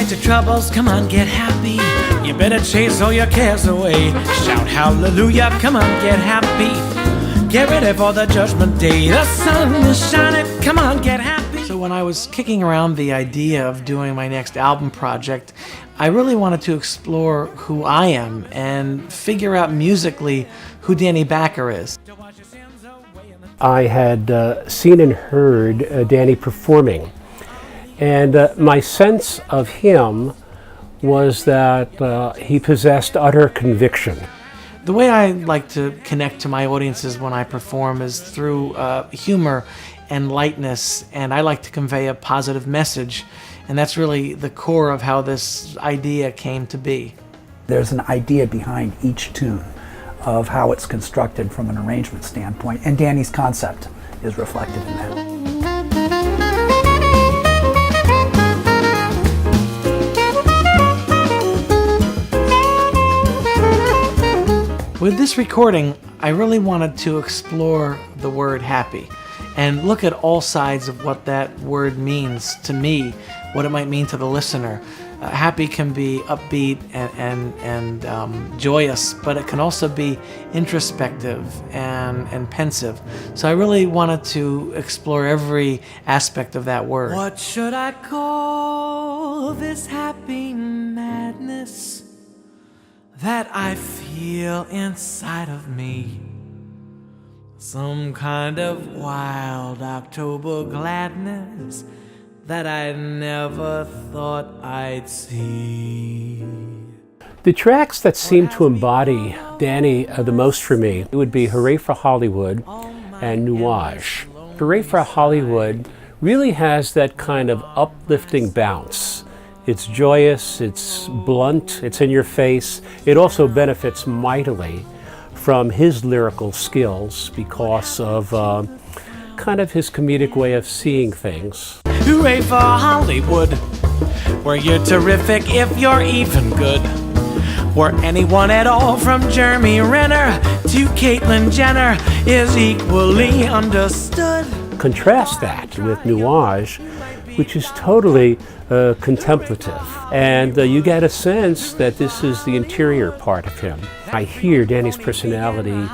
Forget your troubles, come on, get happy. You better chase all your cares away. Shout hallelujah, come on, get happy. Get ready for the judgment day. The sun is shining, come on, get happy. So when I was kicking around the idea of doing my next album project, I really wanted to explore who I am and figure out musically who Danny Bacher is. I had seen and heard Danny performing, and my sense of him was that he possessed utter conviction. The way I like to connect to my audiences when I perform is through humor and lightness, and I like to convey a positive message, and that's really the core of how this idea came to be. There's an idea behind each tune of how it's constructed from an arrangement standpoint, and Danny's concept is reflected in that. With this recording, I really wanted to explore the word happy and look at all sides of what that word means to me, what it might mean to the listener. Happy can be upbeat and joyous, but it can also be introspective and pensive. So I really wanted to explore every aspect of that word. What should I call this happy madness that I feel inside of me? Some kind of wild October gladness that I never thought I'd see. The tracks that seem to embody Danny the most for me would be Hooray for Hollywood and Nuage. Hooray for Hollywood really has that kind of uplifting bounce. It's joyous, it's blunt, it's in your face. It also benefits mightily from his lyrical skills because of kind of his comedic way of seeing things. Hooray for Hollywood, where you're terrific if you're even good. Where anyone at all from Jeremy Renner to Caitlyn Jenner is equally understood. Contrast that with Nuage, which is totally contemplative, and you get a sense that this is the interior part of him. I hear Danny's personality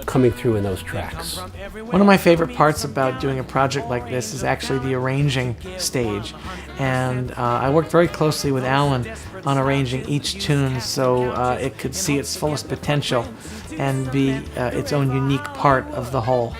coming through in those tracks. One of my favorite parts about doing a project like this is actually the arranging stage, and I worked very closely with Alan on arranging each tune so it could see its fullest potential and be its own unique part of the whole.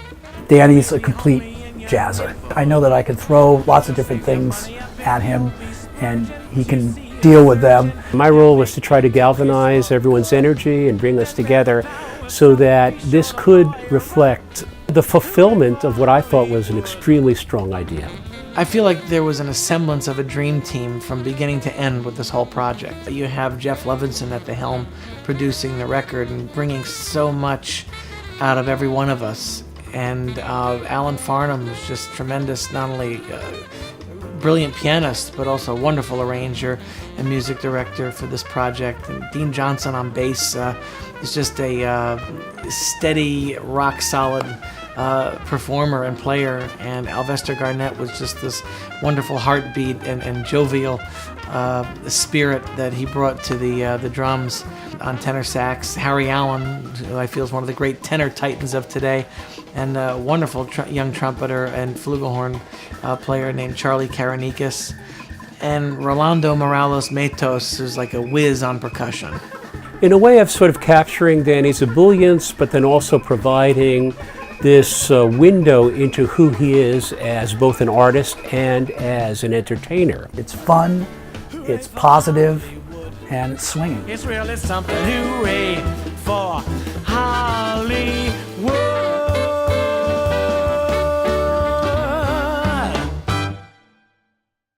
Danny's a complete jazzer. I know that I can throw lots of different things at him and he can deal with them. My role was to try to galvanize everyone's energy and bring us together so that this could reflect the fulfillment of what I thought was an extremely strong idea. I feel like there was an semblance of a dream team from beginning to end with this whole project. You have Jeff Levinson at the helm producing the record and bringing so much out of every one of us. And Alan Farnham is just tremendous, not only brilliant pianist, but also a wonderful arranger and music director for this project. And Dean Johnson on bass is just a steady, rock-solid performer and player. And Alvester Garnett was just this wonderful heartbeat and jovial spirit that he brought to the drums. On tenor sax, Harry Allen, who I feel is one of the great tenor titans of today, and a wonderful young trumpeter and flugelhorn player named Charlie Karanikis, and Rolando Morales Matos, who's like a whiz on percussion. In a way of sort of capturing Danny's ebullience, but then also providing this window into who he is as both an artist and as an entertainer. It's fun, it's positive, and it's swinging. It's really something. Hooray for Hollywood.